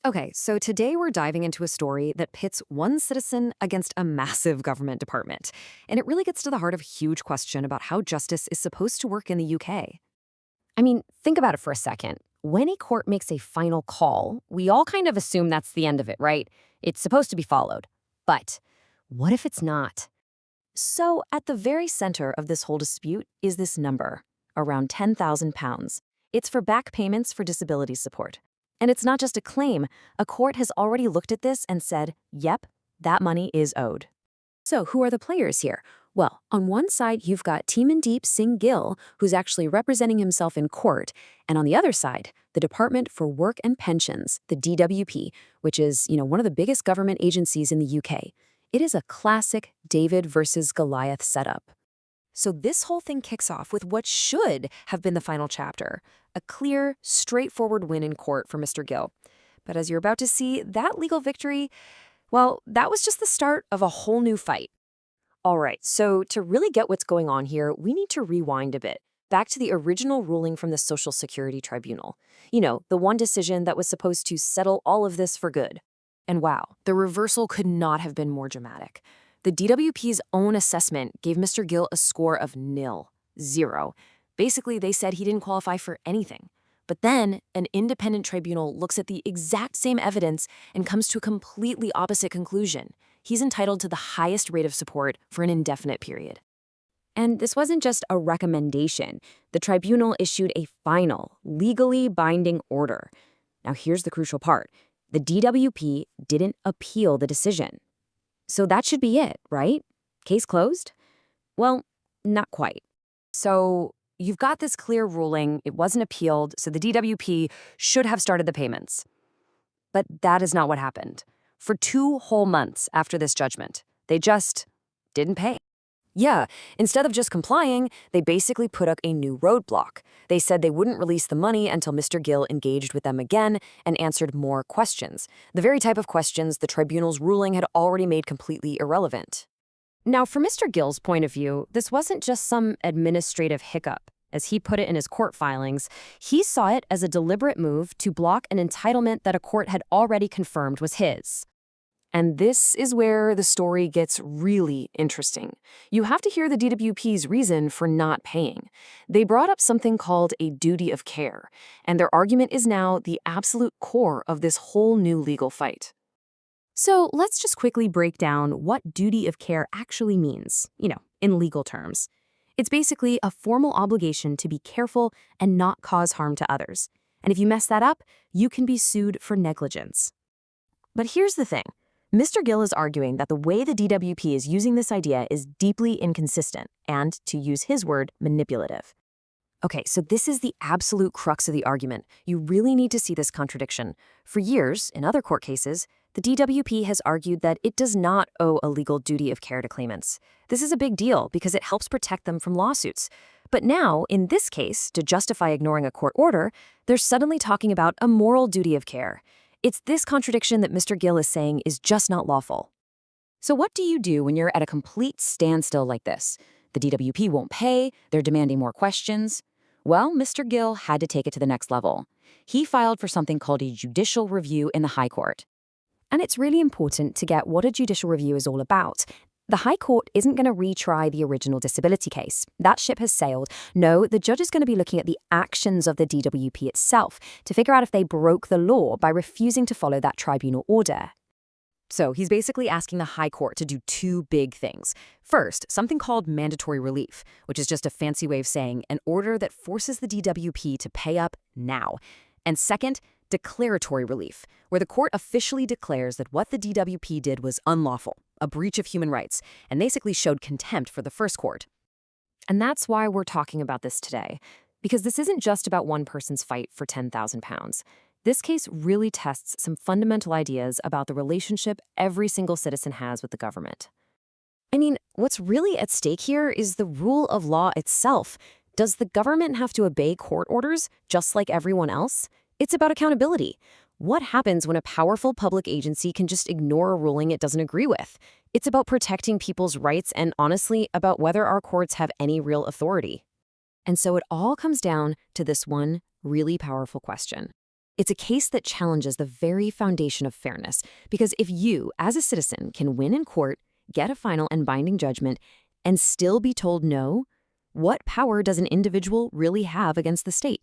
Okay, so today we're diving into a story that pits one citizen against a massive government department. And it really gets to the heart of a huge question about how justice is supposed to work in the UK. I mean, think about it for a second. When a court makes a final call, we all kind of assume that's the end of it, right? It's supposed to be followed. But what if it's not? So, at the very center of this whole dispute is this number, around £10,000. It's for back payments for disability support. And it's not just a claim, a court has already looked at this and said, yep, that money is owed. So, who are the players here? Well, on one side, you've got Teamandeep Singh Gill, who's actually representing himself in court, and on the other side, the Department for Work and Pensions, the DWP, which is, one of the biggest government agencies in the UK. It is a classic David versus Goliath setup. So this whole thing kicks off with what should have been the final chapter, a clear, straightforward win in court for Mr. Gill. But as you're about to see, that legal victory, well, that was just the start of a whole new fight. All right, so to really get what's going on here, we need to rewind a bit, back to the original ruling from the Social Security Tribunal. The one decision that was supposed to settle all of this for good. And wow, the reversal could not have been more dramatic. The DWP's own assessment gave Mr. Gill a score of nil, 0. Basically, they said he didn't qualify for anything. But then, an independent tribunal looks at the exact same evidence and comes to a completely opposite conclusion. He's entitled to the highest rate of support for an indefinite period. And this wasn't just a recommendation. The tribunal issued a final, legally binding order. Now, here's the crucial part. The DWP didn't appeal the decision. So that should be it, right? Case closed? Well, not quite. So you've got this clear ruling, it wasn't appealed, so the DWP should have started the payments. But that is not what happened. For 2 whole months after this judgment, they just didn't pay. Yeah, instead of just complying, they basically put up a new roadblock. They said they wouldn't release the money until Mr. Gill engaged with them again and answered more questions, the very type of questions the tribunal's ruling had already made completely irrelevant. Now, from Mr. Gill's point of view, this wasn't just some administrative hiccup. As he put it in his court filings, he saw it as a deliberate move to block an entitlement that a court had already confirmed was his. And this is where the story gets really interesting. You have to hear the DWP's reason for not paying. They brought up something called a duty of care, and their argument is now the absolute core of this whole new legal fight. So let's just quickly break down what duty of care actually means, in legal terms. It's basically a formal obligation to be careful and not cause harm to others. And if you mess that up, you can be sued for negligence. But here's the thing. Mr. Gill is arguing that the way the DWP is using this idea is deeply inconsistent and, to use his word, manipulative. Okay, so this is the absolute crux of the argument. You really need to see this contradiction. For years, in other court cases, the DWP has argued that it does not owe a legal duty of care to claimants. This is a big deal because it helps protect them from lawsuits. But now, in this case, to justify ignoring a court order, they're suddenly talking about a moral duty of care. It's this contradiction that Mr. Gill is saying is just not lawful. So what do you do when you're at a complete standstill like this? The DWP won't pay, they're demanding more questions. Well, Mr. Gill had to take it to the next level. He filed for something called a judicial review in the High Court. And it's really important to get what a judicial review is all about. The High Court isn't going to retry the original disability case. That ship has sailed. No, the judge is going to be looking at the actions of the DWP itself to figure out if they broke the law by refusing to follow that tribunal order. So he's basically asking the High Court to do 2 big things. First, something called mandatory relief, which is just a fancy way of saying an order that forces the DWP to pay up now. And second, declaratory relief, where the court officially declares that what the DWP did was unlawful, a breach of human rights, and basically showed contempt for the first court. And that's why we're talking about this today, because this isn't just about one person's fight for £10,000. This case really tests some fundamental ideas about the relationship every single citizen has with the government. I mean, what's really at stake here is the rule of law itself. Does the government have to obey court orders just like everyone else? It's about accountability. What happens when a powerful public agency can just ignore a ruling it doesn't agree with? It's about protecting people's rights and, honestly, about whether our courts have any real authority. And so it all comes down to this one really powerful question. It's a case that challenges the very foundation of fairness, because if you, as a citizen, can win in court, get a final and binding judgment, and still be told no, what power does an individual really have against the state?